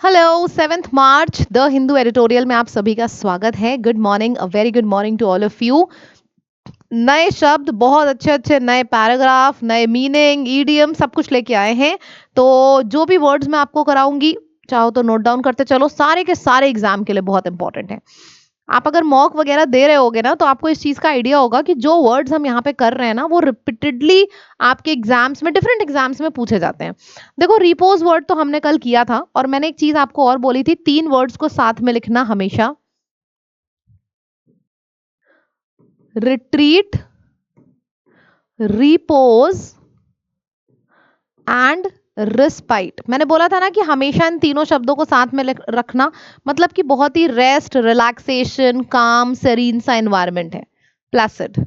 Hello 7 March the Hindu editorial में आप सभी का स्वागत है। Good morning, a very good morning to all of you. नए शब्द, बहुत अच्छे अच्छे नए पैराग्राफ, नए मीनिंग, ईडियम सब कुछ लेके आए हैं। तो जो भी वर्ड्स मैं आपको कराऊंगी, चाहो तो नोट डाउन करते चलो, सारे के सारे एग्जाम के लिए बहुत इंपॉर्टेंट है। आप अगर मॉक वगैरह दे रहे होगे ना, तो आपको इस चीज का आइडिया होगा कि जो वर्ड्स हम यहाँ पे कर रहे हैं ना, वो रिपीटेडली आपके एग्जाम्स में, डिफरेंट एग्जाम्स में पूछे जाते हैं। देखो, रिपोज वर्ड तो हमने कल किया था, और मैंने एक चीज आपको और बोली थी, 3 वर्ड्स को साथ में लिखना हमेशा। Retreat, repose and respite. मैंने बोला था ना कि हमेशा इन तीनों शब्दों को साथ में रखना, मतलब कि बहुत ही रेस्ट, रिलैक्सेशन, काम, सेरीन सा एनवायरनमेंट है, प्लेसिड।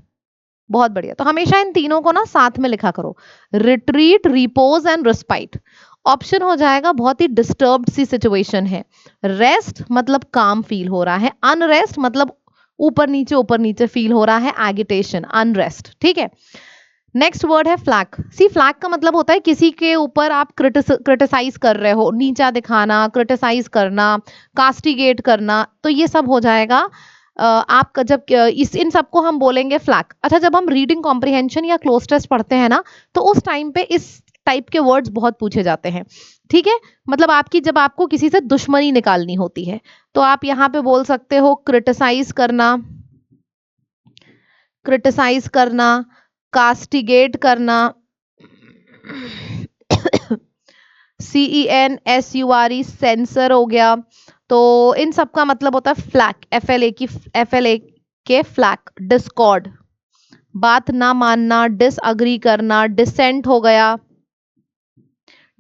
बहुत बढ़िया। तो हमेशा इन तीनों को ना साथ में लिखा करो, retreat, repose and respite. Option हो जाएगा बहुत ही डिस्टर्ब्ड सी सिचुएशन है। रेस्ट मतलब काम फील हो रहा है, अनरेस्ट मतलब ऊपर नीचे फील हो रहा है, एगिटेशन, अनरेस्ट। ठीक है। नेक्स्ट वर्ड है फ्लैग। सी, फ्लैग का मतलब होता है किसी के ऊपर आप क्रिटिसाइज कर रहे हो, नीचा दिखाना, क्रिटिसाइज करना, कास्टिगेट करना, तो ये सब हो जाएगा। आपका जब इस इन सबको हम बोलेंगे फ्लैग। अच्छा, जब हम रीडिंग कॉम्प्रिहेंशन या क्लोज टेस्ट पढ़ते हैं ना, तो उस टाइम पे इस टाइप के वर्ड्स बहुत पूछे जाते हैं। ठीक है। मतलब आपकी, जब आपको किसी से दुश्मनी निकालनी होती है, तो आप यहाँ पे बोल सकते हो क्रिटिसाइज करना, क्रिटिसाइज करना, कास्टिगेट करना, CENSURE, सेंसर हो गया। तो इन सब का मतलब होता है फ्लैग, FLA के फ्लैग। डिस्कॉर्ड, बात ना मानना, डिसअग्री करना, डिसेंट हो गया।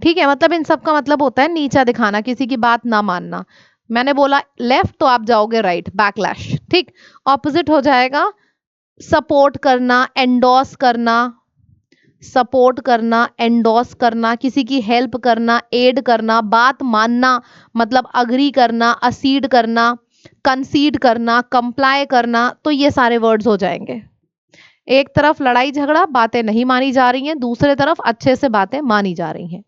ठीक है। मतलब इन सब का मतलब होता है नीचा दिखाना, किसी की बात ना मानना। मैंने बोला लेफ्ट तो आप जाओगे राइट, बैकलैश। ठीक। ऑपोजिट हो जाएगा सपोर्ट करना, एंडोर्स करना, सपोर्ट करना, एंडोर्स करना, किसी की हेल्प करना, एड करना, बात मानना मतलब अग्री करना, असीड करना, कंसीड करना, कंप्लाई करना। तो ये सारे वर्ड्स हो जाएंगे। एक तरफ लड़ाई झगड़ा, बातें नहीं मानी जा रही हैं, दूसरे तरफ अच्छे से बातें मानी जा रही हैं।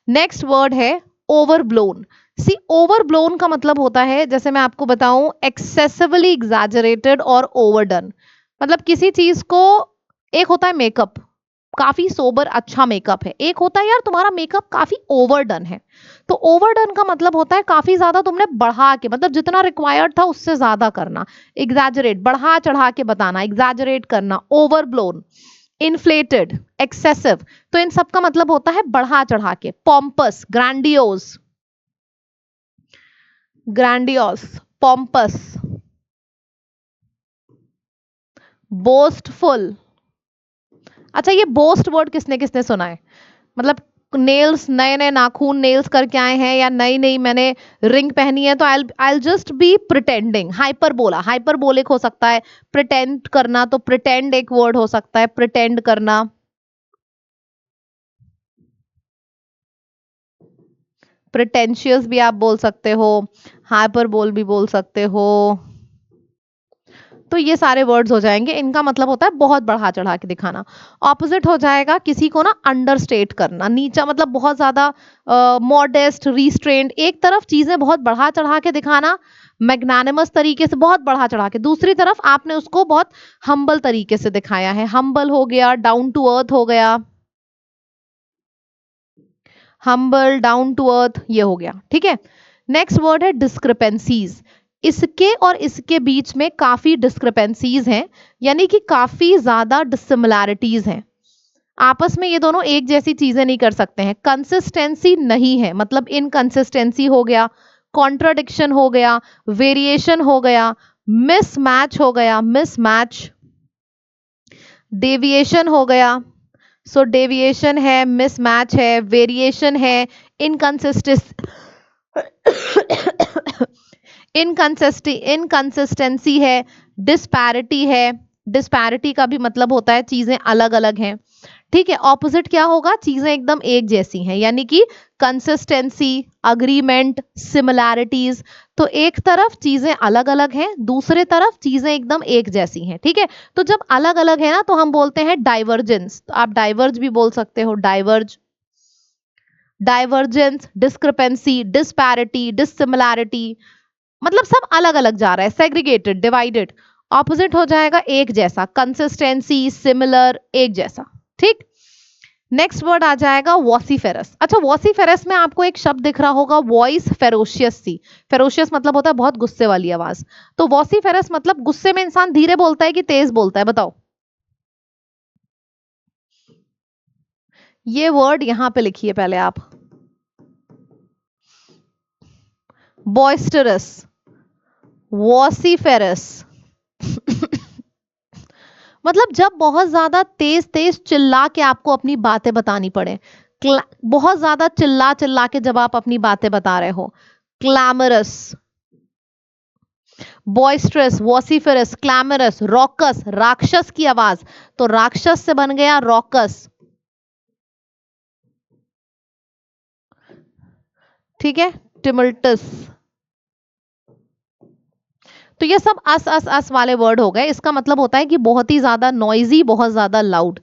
नेक्स्ट वर्ड है ओवरब्लोन। सी, ओवरब्लोन का मतलब होता है, जैसे मैं आपको बताऊं, एक्सेसिवली एग्जैजरेटेड और ओवरडन। मतलब किसी चीज को, एक होता है मेकअप, काफी सोबर अच्छा मेकअप है, एक होता है यार तुम्हारा मेकअप काफी ओवरडन है। तो ओवरडन का मतलब होता है काफी ज्यादा तुमने बढ़ा के, मतलब जितना रिक्वायर्ड था उससे ज्यादा करना। एग्जैजरेट, बढ़ा चढ़ा के बताना, एग्जैजरेट करना। ओवरब्लोन, इन्फ्लेटेड, एक्सेसिव। तो इन सब का मतलब होता है बढ़ा चढ़ा के। Pompous, grandiose, grandiose, pompous, boastful. अच्छा, ये बोस्ट वर्ड किसने किसने सुना है? मतलब नेल्स, नए नए नाखून, नेल्स करके आए हैं, या नई नई मैंने रिंग पहनी है, तो I just be pretending. Hyperbola, hyperbolic हो सकता है। प्रिटेंड करना, तो प्रिटेंड एक वर्ड हो सकता है, प्रिटेंड करना। प्रिटेंशियस भी आप बोल सकते हो, हाइपरबोल भी बोल सकते हो। तो ये सारे वर्ड्स हो जाएंगे, इनका मतलब होता है बहुत बढ़ा चढ़ा के दिखाना। ऑपोजिट हो जाएगा किसी को ना अंडरस्टेट करना, नीचा मतलब बहुत ज्यादा मॉडेस्ट, रिस्ट्रेंड। एक तरफ चीजें बहुत बढ़ा चढ़ा के दिखाना, मैग्नानिमस तरीके से बहुत बढ़ा चढ़ा के, दूसरी तरफ आपने उसको बहुत हम्बल तरीके से दिखाया है। हम्बल हो गया, डाउन टू अर्थ हो गया, हम्बल, डाउन टू अर्थ, ये हो गया। ठीक है। नेक्स्ट वर्ड है डिस्क्रिपेंसीज। इसके और इसके बीच में काफी डिस्क्रिपेंसीज हैं, यानी कि काफी ज्यादा डिसिमिलैरिटीज हैं। आपस में ये दोनों एक जैसी चीजें नहीं कर सकते हैं। कंसिस्टेंसी नहीं है, मतलब इनकंसिस्टेंसी हो गया, कॉन्ट्राडिक्शन हो गया, वेरिएशन हो गया, मिसमैच हो गया, मिसमैच, डेविएशन हो गया। सो डेविएशन है, मिसमैच है, वेरिएशन है, इनकंसिस्टेंसी, इनकंसिस्टेंसी है, डिस्पैरिटी है। डिस्पैरिटी का भी मतलब होता है चीजें अलग अलग हैं। ठीक है। ऑपोजिट क्या होगा? चीजें एकदम एक जैसी हैं, यानी कि कंसिस्टेंसी, अग्रीमेंट, सिमिलैरिटीज। तो एक तरफ चीजें अलग अलग हैं, दूसरे तरफ चीजें एकदम एक जैसी हैं। ठीक है। तो जब अलग अलग है ना, तो हम बोलते हैं डाइवर्जेंस। तो आप डाइवर्ज भी बोल सकते हो, diverge, divergence, discrepancy, disparity, dissimilarity, मतलब सब अलग अलग जा रहा है, सेग्रीगेटेड, डिवाइडेड। ऑपोजिट हो जाएगा एक जैसा, कंसिस्टेंसी, सिमिलर, एक जैसा। ठीक। नेक्स्ट वर्ड आ जाएगा वॉसीफेरस। अच्छा, वॉसीफेरस में आपको एक शब्द दिख रहा होगा, वॉइस फेरोशियस सी। फेरोशियस मतलब होता है बहुत गुस्से वाली आवाज। तो वॉसीफेरस मतलब गुस्से में इंसान धीरे बोलता है कि तेज बोलता है, बताओ। ये वर्ड यहां पे लिखिए पहले आप, बॉइस्टरस, वॉसीफेरस। मतलब जब बहुत ज्यादा तेज तेज चिल्ला के आपको अपनी बातें बतानी पड़े, बहुत ज्यादा चिल्ला चिल्ला के जब आप अपनी बातें बता रहे हो, क्लैमरस, बॉइस्ट्रस, वॉसिफरस, क्लैमरस, रॉकस, राक्षस की आवाज, तो राक्षस से बन गया रॉकस। ठीक है, टिमल्टस। तो ये सब अस अस अस वाले वर्ड हो गए। इसका मतलब होता है कि बहुत ही ज्यादा नॉइजी, बहुत ज्यादा लाउड।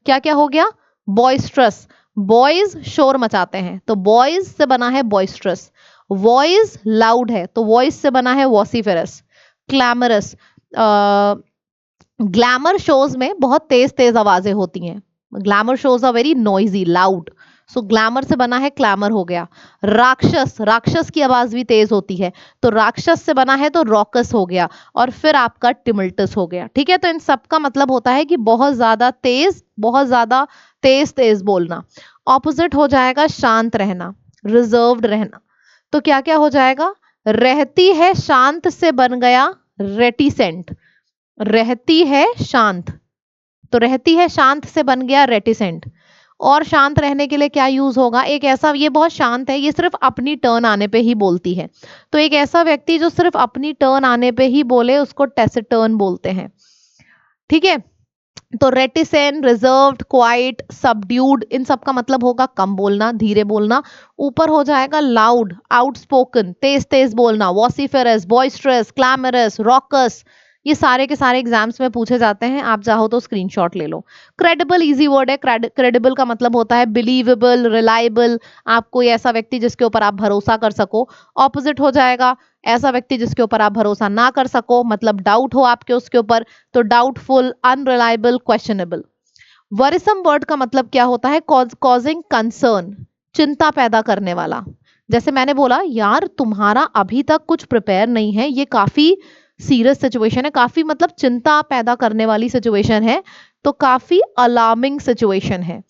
क्या क्या हो गया? बॉइस्ट्रस, बॉयज शोर मचाते हैं, तो बॉयज से बना है बॉइस्ट्रस। वॉइस लाउड है, तो वॉइस से बना है वॉसिफेरस। क्लैमरस, ग्लैमर शोज में बहुत तेज तेज आवाजें होती हैं। Glamour shows are very noisy, loud, so glamour से बना है क्लैमर हो गया। राक्षस, राक्षस की आवाज भी तेज होती है, तो राक्षस से बना है तो रॉकस हो गया। और फिर आपका टिमल्टस हो गया। ठीक है, तो इन सब का मतलब होता है कि बहुत ज्यादा तेज, बहुत ज्यादा तेज तेज बोलना। ऑपोजिट हो जाएगा शांत रहना, रिजर्व्ड रहना। तो क्या क्या हो जाएगा? रहती है शांत से बन गया रेटिसेंट। रहती है शांत, तो रहती है शांत से बन गया रेटिसेंट। और शांत रहने के लिए क्या यूज होगा? एक ऐसा, ये बहुत शांत है, ये सिर्फ अपनी टर्न आने पे ही बोलती है, तो एक ऐसा व्यक्ति जो सिर्फ अपनी टर्न आने पे ही बोले उसको टेसिटर्न बोलते हैं। ठीक है, तो रेटिसेंट, रिजर्व्ड, क्वाइट, सबड्यूड, इन सब का मतलब होगा कम बोलना, धीरे बोलना। ऊपर हो जाएगा लाउड, आउटस्पोकन, तेज तेज बोलना, वॉसिफेरस, बॉइस्ट्रस, क्लैमरस, रॉकस। ये सारे के सारे एग्जाम्स में पूछे जाते हैं, आप चाहो तो स्क्रीनशॉट ले लो। क्रेडिबल इजी वर्ड है। क्रेडिबल का मतलब होता है बिलीवेबल, रिलायबल, आप कोई ऐसा व्यक्ति जिसके ऊपर आप भरोसा कर सको। ऑपोजिट हो जाएगा ऐसा व्यक्ति जिसके ऊपर आप भरोसा ना कर सको, मतलब डाउट हो आपके उसके ऊपर, तो डाउटफुल, अनरिलायबल, क्वेश्चनेबल। वरिसम वर्ड का मतलब क्या होता है? कॉजिंग कंसर्न, चिंता पैदा करने वाला। जैसे मैंने बोला यार तुम्हारा अभी तक कुछ प्रिपेयर नहीं है, ये काफी सीरियस सिचुएशन है, काफी मतलब चिंता पैदा करने वाली सिचुएशन है, तो काफी अलार्मिंग सिचुएशन है,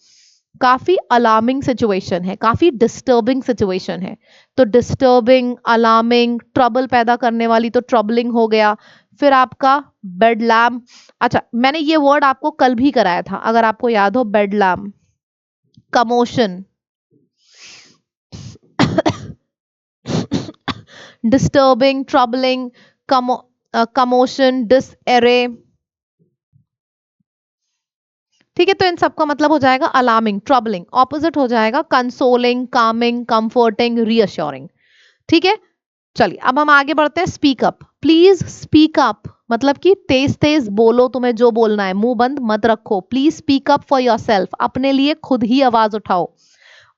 काफी अलार्मिंग सिचुएशन है, काफी डिस्टर्बिंग सिचुएशन है। तो डिस्टर्बिंग, अलार्मिंग, ट्रबल पैदा करने वाली तो ट्रबलिंग हो गया। फिर आपका बेडलैम। अच्छा, मैंने ये वर्ड आपको कल भी कराया था, अगर आपको याद हो, बेडलैम, कमोशन, डिस्टर्बिंग, ट्रबलिंग, कमोशन, डिसएरे। ठीक है, तो इन सबका मतलब हो जाएगा अलार्मिंग, ट्रबलिंग। ऑपोजिट हो जाएगा कंसोलिंग, कामिंग, कंफर्टिंग, रीअश्योरिंग। ठीक है, चलिए अब हम आगे बढ़ते हैं। Speak up, please speak up, मतलब कि तेज तेज बोलो, तुम्हें जो बोलना है, मुंह बंद मत रखो। Please speak up for yourself, अपने लिए खुद ही आवाज उठाओ।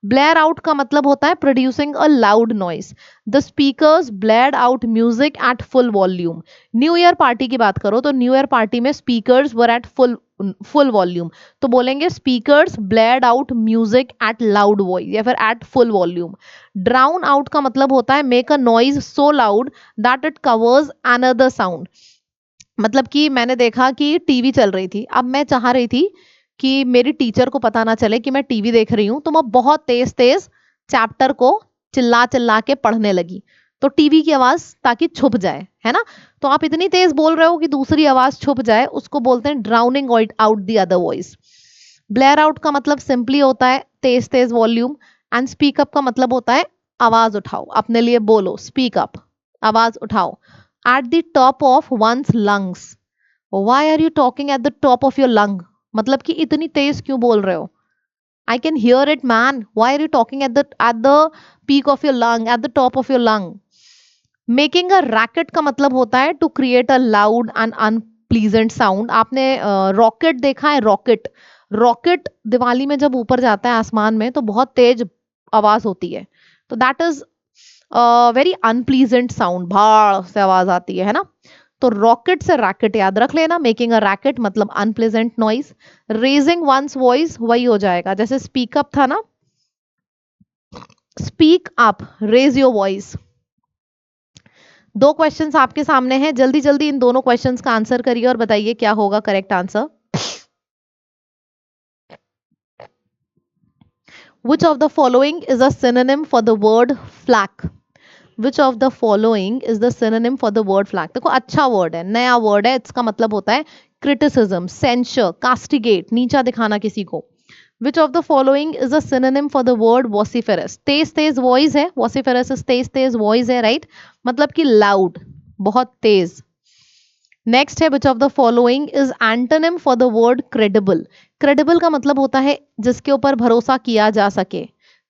ब्लेयर आउट का मतलब होता है producing a loud noise. The speakers blared out music at full volume. New year party की बात करो तो न्यू ईयर पार्टी में speakers were at full volume, तो बोलेंगे speakers blared out music at loud voice या फिर at full volume. Drown out का मतलब होता है make a noise so loud that it covers another sound. मतलब कि मैंने देखा कि टीवी चल रही थी, अब मैं चाह रही थी कि मेरी टीचर को पता ना चले कि मैं टीवी देख रही हूँ, तो मैं बहुत तेज तेज चैप्टर को चिल्ला चिल्ला के पढ़ने लगी, तो टीवी की आवाज ताकि छुप जाए, है ना। तो आप इतनी तेज बोल रहे हो कि दूसरी आवाज छुप जाए, उसको बोलते हैं drowning out the other voice. Blair out का मतलब सिंपली होता है तेज तेज वॉल्यूम, एंड स्पीक अप का मतलब होता है आवाज उठाओ, अपने लिए बोलो, स्पीक अप, आवाज उठाओ। At the top of one's lungs, why are you talking at the top of your lung, मतलब कि इतनी तेज क्यों बोल रहे हो? I can hear it man, why are you talking at the peak of your lung, at the top of your lung. Making a racket का मतलब होता है to create a loud and unpleasant sound. आपने rocket देखा है? Rocket, rocket Diwali में जब ऊपर जाता है आसमान में तो बहुत तेज आवाज होती है, तो that is very unpleasant sound, भाड़ से आवाज आती है ना। तो रॉकेट से रैकेट याद रख लेना, मेकिंग अ रैकेट मतलब unpleasant noise. Raising one's voice वही हो जाएगा, जैसे स्पीकअप था ना, speak up, raise your voice. दो क्वेश्चंस आपके सामने हैं, जल्दी जल्दी इन दोनों क्वेश्चंस का आंसर करिए और बताइए क्या होगा correct answer. Which of the following is a synonym for the word flak? Which of the following is the synonym for the word flak? देखो अच्छा वर्ड है, नया वर्ड है, इसका मतलब होता है criticism, censure, castigate, नीचा दिखाना किसी को। Which of the following is a synonym for the word vociferous? Tej Tej voice है, vociferous is Tej Tej voice है, राइट, मतलब कि loud, बहुत तेज। नेक्स्ट है which of the following is antonym for the word credible. Credible का मतलब होता है जिसके ऊपर भरोसा किया जा सके,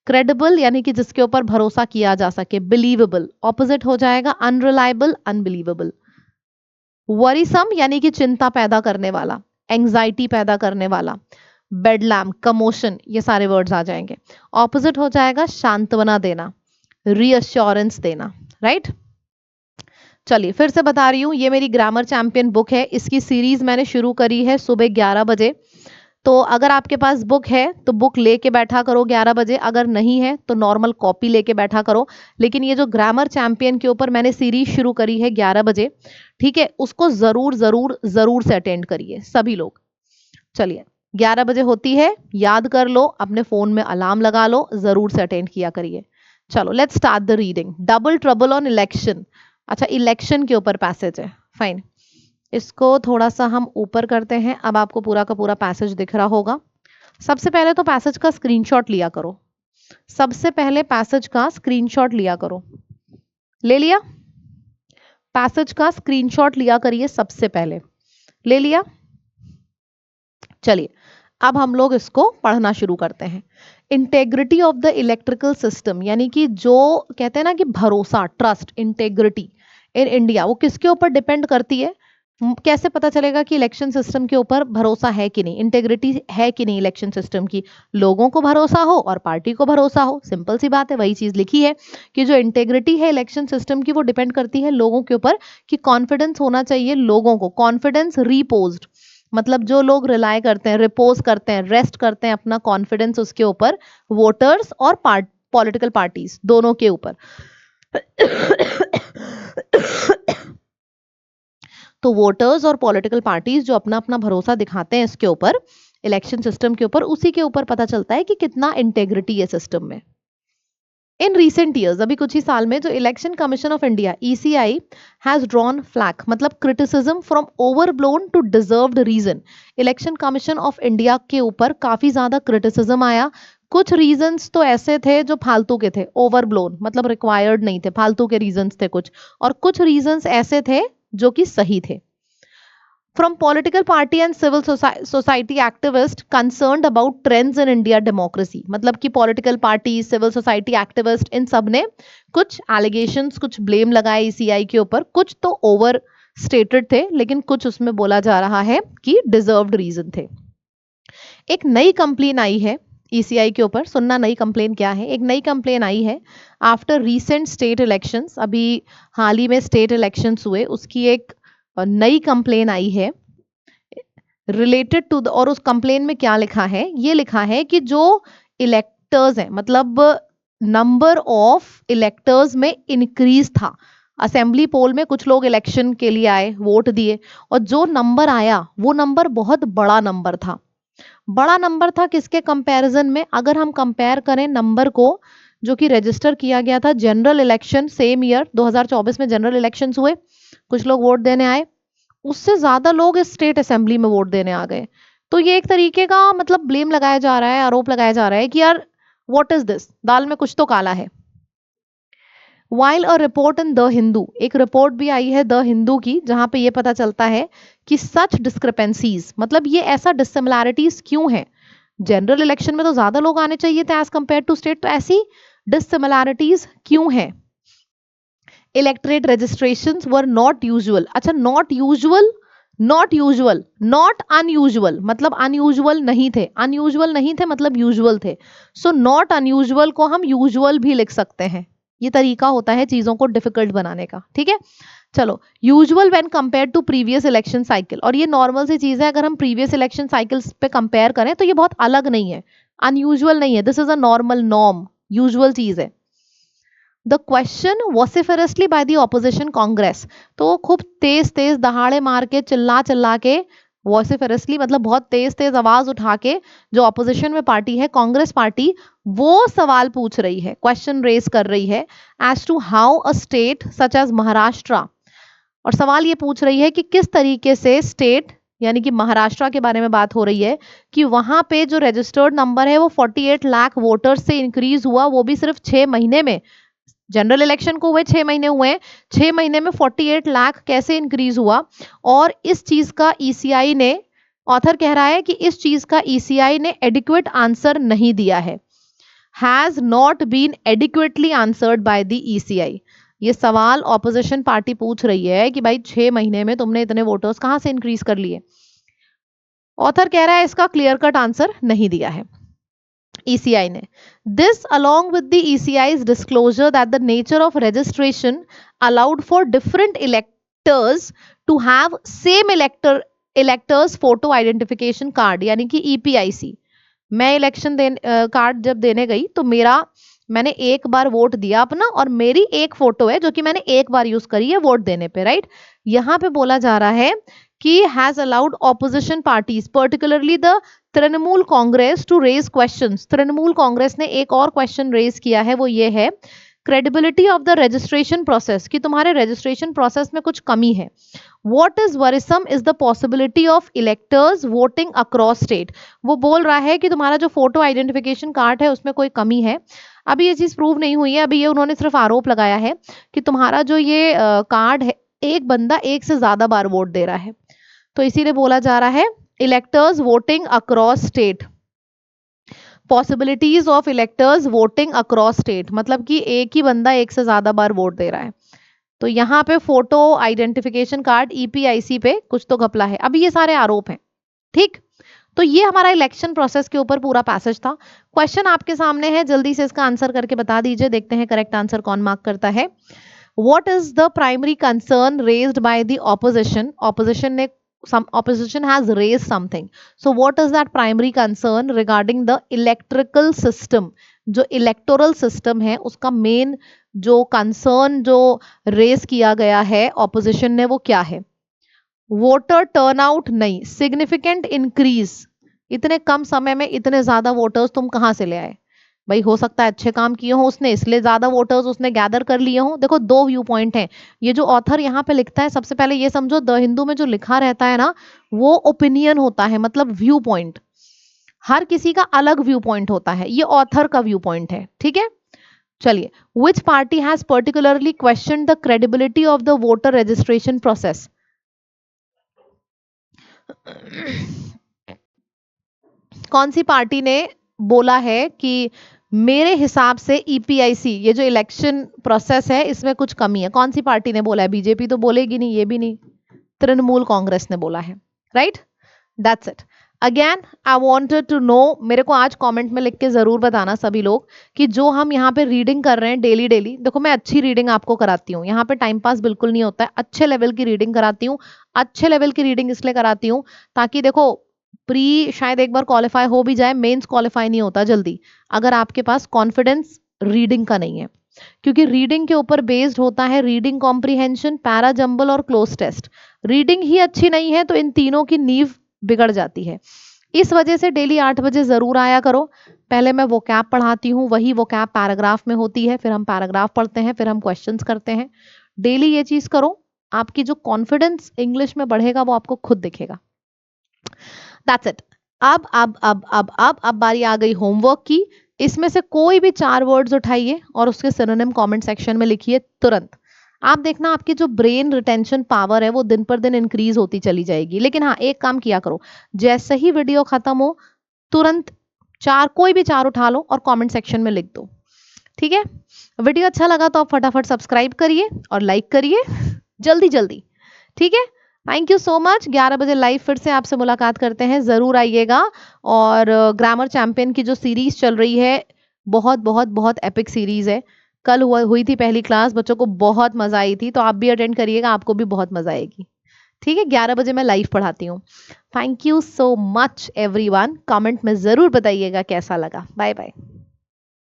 क्रेडिबल यानी कि जिसके ऊपर भरोसा किया जा सके। बिलीवेबल ऑपोजिट हो जाएगा अनरिलायबल, अनबिलीवेबल। वरीसम यानी कि चिंता पैदा करने वाला, एंग्जाइटी पैदा करने वाला। बेडलैम, कमोशन, ये सारे वर्ड्स आ जाएंगे। ऑपोजिट हो जाएगा सांत्वना देना, रीअश्योरेंस देना, राइट। चलिए फिर से बता रही हूँ, ये मेरी ग्रामर चैंपियन बुक है, इसकी सीरीज मैंने शुरू करी है सुबह 11 बजे। तो अगर आपके पास बुक है तो बुक लेके बैठा करो 11 बजे, अगर नहीं है तो नॉर्मल कॉपी लेके बैठा करो। लेकिन ये जो ग्रामर चैंपियन के ऊपर मैंने सीरीज शुरू करी है 11 बजे, ठीक है, उसको जरूर जरूर जरूर से अटेंड करिए सभी लोग। चलिए 11 बजे होती है, याद कर लो, अपने फोन में अलार्म लगा लो, जरूर से अटेंड किया करिए। चलो let's start the reading. Double trouble on election, अच्छा इलेक्शन के ऊपर पैसेज है, फाइन। इसको थोड़ा सा हम ऊपर करते हैं, अब आपको पूरा का पूरा पैसेज दिख रहा होगा। सबसे पहले तो पैसेज का स्क्रीनशॉट लिया करो, सबसे पहले पैसेज का स्क्रीनशॉट लिया करो। ले लिया? पैसेज का स्क्रीनशॉट लिया करिए सबसे पहले, ले लिया? चलिए अब हम लोग इसको पढ़ना शुरू करते हैं। Integrity of the electrical system, यानी कि जो कहते हैं ना कि भरोसा, ट्रस्ट, इंटेग्रिटी इन इंडिया, वो किसके ऊपर डिपेंड करती है? कैसे पता चलेगा कि इलेक्शन सिस्टम के ऊपर भरोसा है कि नहीं, इंटेग्रिटी है कि नहीं इलेक्शन सिस्टम की? लोगों को भरोसा हो और पार्टी को भरोसा हो, सिंपल सी बात है, वही चीज लिखी है कि जो इंटेग्रिटी है इलेक्शन सिस्टम की वो डिपेंड करती है लोगों के ऊपर, कि कॉन्फिडेंस होना चाहिए लोगों को। कॉन्फिडेंस रिपोज्ड मतलब जो लोग रिलाय करते हैं, रिपोज करते हैं, रेस्ट करते हैं अपना कॉन्फिडेंस उसके ऊपर, वोटर्स और पॉलिटिकल पार्टीज दोनों के ऊपर। तो वोटर्स और पॉलिटिकल पार्टीज जो अपना अपना भरोसा दिखाते हैं इसके ऊपर, इलेक्शन सिस्टम के ऊपर, उसी के ऊपर पता चलता है कि कितना इंटेग्रिटी है सिस्टम में। इन रिसेंट ईयर्स, अभी कुछ ही साल में, जो election commission of India ECI has drawn flak मतलब criticism from overblown to deserved reason. Election commission of India के ऊपर काफी ज्यादा क्रिटिसिज्म आया। कुछ रीजंस तो ऐसे थे जो फालतू के थे, ओवरब्लोन मतलब रिक्वायर्ड नहीं थे, फालतू के रीजंस थे कुछ, और कुछ रीजंस ऐसे थे जो कि सही थे। From political party and civil society activists concerned about trends in India democracy, मतलब कि political party, civil society activist, इन सब ने कुछ allegations, कुछ blame लगाए ECI के ऊपर, कुछ तो over stated थे लेकिन कुछ उसमें बोला जा रहा है कि deserved reason थे। एक नई कंप्लेन आई है ECI के ऊपर, सुनना नई कंप्लेन क्या है। एक नई कंप्लेन आई है आफ्टर रीसेंट स्टेट इलेक्शंस, अभी हाल ही में स्टेट इलेक्शंस हुए, उसकी एक नई कंप्लेन आई है रिलेटेड टू द, और उस कंप्लेन में क्या लिखा है? ये लिखा है कि जो इलेक्टर्स हैं, मतलब नंबर ऑफ इलेक्टर्स में इंक्रीज था। असेंबली पोल में कुछ लोग इलेक्शन के लिए आए, वोट दिए, और जो नंबर आया वो नंबर बहुत बड़ा नंबर था। बड़ा नंबर था किसके कंपैरिजन में? अगर हम कंपेयर करें नंबर को जो कि रजिस्टर किया गया था जनरल इलेक्शन सेम ईयर 2024 में जनरल इलेक्शंस हुए, कुछ लोग वोट देने आए, उससे ज्यादा लोग इस स्टेट असेंबली में वोट देने आ गए। तो ये एक तरीके का मतलब ब्लेम लगाया जा रहा है, आरोप लगाया जा रहा है कि यार व्हाट इज दिस, दाल में कुछ तो काला है। While a report in the Hindu, एक रिपोर्ट भी आई है द हिंदू की, जहां पे ये पता चलता है कि सच डिस्क्रिपेंसीज, मतलब ये ऐसा डिसिमिलैरिटीज क्यों है? जनरल इलेक्शन में तो ज्यादा लोग आने चाहिए थे एज कंपेयर टू स्टेट, तो ऐसी डिसिमिलैरिटीज क्यों है? इलेक्टरेट रजिस्ट्रेशंस वर नॉट यूजुअल, अच्छा not usual not usual, not unusual मतलब अनयूजुअल नहीं थे, अनयूजुअल नहीं थे मतलब यूजुअल थे। सो नॉट अनयूजुअल को हम यूजुअल भी लिख सकते हैं। ये तरीका होता है चीजों को डिफिकल्ट बनाने का, ठीक है। चलो, usual when compare to previous election cycle, और ये नॉर्मल सी चीज है, अगर हम प्रीवियस इलेक्शन साइकिल्स पे कंपेयर करें तो ये बहुत अलग नहीं है, अनयूजुअल नहीं है, this is a normal norm, usual चीज है। The question vociferously by the opposition Congress, तो खूब तेज तेज दहाड़े मार के चिल्ला चिल्ला के, वॉसिफरसली मतलब बहुत तेज तेज आवाज उठा के जो ऑपोजिशन में पार्टी है कांग्रेस पार्टी, वो सवाल पूछ रही है, क्वेश्चन रेज कर रही है as to how a state such as Maharashtra, और सवाल ये पूछ रही है कि किस तरीके से स्टेट यानी कि महाराष्ट्र के बारे में बात हो रही है कि वहां पे जो रजिस्टर्ड नंबर है वो 48 लाख वोटर्स से इंक्रीज हुआ, वो भी सिर्फ 6 महीने में। जनरल इलेक्शन को हुए 6 महीने हुए, 6 महीने में 48 लाख कैसे इंक्रीज हुआ। और इस चीज का ईसीआई ने, ऑथर कह रहा है कि इस चीज का ईसीआई ने एडिक्वेट आंसर नहीं दिया है, has not been adequately answered by the ECI. ये सवाल ऑपोजिशन पार्टी पूछ रही है कि भाई 6 महीने में तुमने इतने वोटर्स कहां से इंक्रीज कर लिए। ऑथर कह रहा है इसका क्लियर कट आंसर नहीं दिया है ECI ने। This along with the ECI's disclosure that the nature of registration allowed for different electors to have same electors photo identification card यानी कि EPIC। मैं इलेक्शन कार्ड जब देने गई तो मैंने एक बार वोट दिया अपना, और मेरी एक फोटो है जो कि मैंने एक बार यूज करी है वोट देने पे, राइट। यहाँ पे बोला जा रहा है कि has allowed opposition parties particularly the Trinamool Congress to raise questions. Trinamool Congress ने एक और क्वेश्चन रेज किया है, वो ये है credibility of the registration process, कि तुम्हारे रजिस्ट्रेशन प्रोसेस में कुछ कमी है। What is worrisome is the possibility of electors voting across state। वो बोल रहा है कि तुम्हारा जो फोटो आइडेंटिफिकेशन कार्ड है उसमें कोई कमी है। अभी ये चीज प्रूव नहीं हुई है, अभी ये उन्होंने सिर्फ आरोप लगाया है कि तुम्हारा जो ये कार्ड है, एक बंदा एक से ज्यादा बार वोट दे रहा है, तो इसीलिए बोला जा रहा है electors voting across state, possibilities of electors voting across state, मतलब कि एक ही बंदा एक से ज्यादा बार वोट दे रहा है। तो यहाँ पे फोटो आइडेंटिफिकेशन कार्ड EPIC पे कुछ तो घपला है। अभी ये सारे आरोप हैं, ठीक। तो ये हमारा इलेक्शन प्रोसेस के ऊपर पूरा पैसेज था। क्वेश्चन आपके सामने है, जल्दी से इसका आंसर करके बता दीजिए, देखते हैं करेक्ट आंसर कौन मार्क करता है। What is the primary concern raised by the opposition? Opposition has raised something. So what is that primary concern regarding the electrical system? जो इलेक्टोरल सिस्टम है उसका मेन जो कंसर्न जो रेज किया गया है ऑपोजिशन ने, वो क्या है? वोटर टर्नआउट नहीं, सिग्निफिकेंट इंक्रीज, इतने कम समय में इतने ज्यादा वोटर्स तुम कहां से ले आए? भाई हो सकता है अच्छे काम किए हो उसने, इसलिए ज्यादा वोटर्स उसने गैदर कर लिए हो। देखो दो व्यू पॉइंट हैं, ये जो ऑथर यहाँ पे लिखता है, सबसे पहले ये समझो द हिंदू में जो लिखा रहता है ना, वो ओपिनियन होता है, मतलब व्यू पॉइंट, हर किसी का अलग व्यू पॉइंट होता है, ये ऑथर का व्यू पॉइंट है, ठीक है। चलिए, विच party has particularly question the credibility of the voter registration process? कौन सी पार्टी ने बोला है कि मेरे हिसाब से EPIC ये जो इलेक्शन प्रोसेस है इसमें कुछ कमी है? कौन सी पार्टी ने बोला है? बीजेपी तो बोलेगी नहीं, ये भी नहीं, तृणमूल कांग्रेस ने बोला है, right. That's it. Again I wanted to know, मेरे को आज कमेंट में लिख के जरूर बताना सभी लोग कि जो हम यहाँ पे रीडिंग कर रहे हैं डेली डेली, देखो मैं अच्छी रीडिंग आपको कराती हूँ, यहाँ पे टाइम पास बिल्कुल नहीं होता है, अच्छे लेवल की रीडिंग कराती हूँ। अच्छे लेवल की रीडिंग इसलिए कराती हूँ ताकि देखो प्री शायद एक बार क्वालिफाई हो भी जाए, मेंस क्वालिफाई नहीं होता जल्दी अगर आपके पास कॉन्फिडेंस रीडिंग का नहीं है, क्योंकि रीडिंग के ऊपर बेस्ड होता है रीडिंग कॉम्प्रिहेंशन, पैरा जंबल और क्लोज टेस्ट। रीडिंग ही अच्छी नहीं है तो इन तीनों की नींव बिगड़ जाती है। इस वजह से डेली 8 बजे जरूर आया करो। पहले मैं वोकैब पढ़ाती हूँ, वही वोकैब पैराग्राफ में होती है, फिर हम पैराग्राफ पढ़ते हैं, फिर हम क्वेश्चंस करते हैं। डेली ये चीज करो, आपकी जो कॉन्फिडेंस इंग्लिश में बढ़ेगा वो आपको खुद दिखेगा। That's it. अब बारी आ गई होमवर्क की। इसमें से कोई भी 4 वर्ड्स उठाइए और उसके सिनोनिम कमेंट सेक्शन में लिखिए तुरंत। आप देखना आपकी जो ब्रेन रिटेंशन पावर है वो दिन पर दिन इंक्रीज होती चली जाएगी। लेकिन हाँ, एक काम किया करो, जैसे ही वीडियो खत्म हो तुरंत कोई भी 4 उठा लो और कमेंट सेक्शन में लिख दो, ठीक है। वीडियो अच्छा लगा तो आप फटाफट सब्सक्राइब करिए और लाइक करिए जल्दी जल्दी, ठीक है। Thank you so much. 11 बजे लाइव फिर से आपसे मुलाकात करते हैं, ज़रूर आइएगा। और ग्रामर चैंपियन की जो सीरीज़ चल रही है, बहुत, बहुत, बहुत एपिक सीरीज़ है। कल हुई थी पहली क्लास, बच्चों को बहुत मज़ा आई थी, तो आप भी अटेंड करिएगा, आपको भी बहुत मज़ा आएगी। ठीक है, 11 बजे मैं लाइव पढ़ाती हूँ। Thank you so much everyone. Comment में ज़रूर बताइएगा कैसा लगा। Bye bye.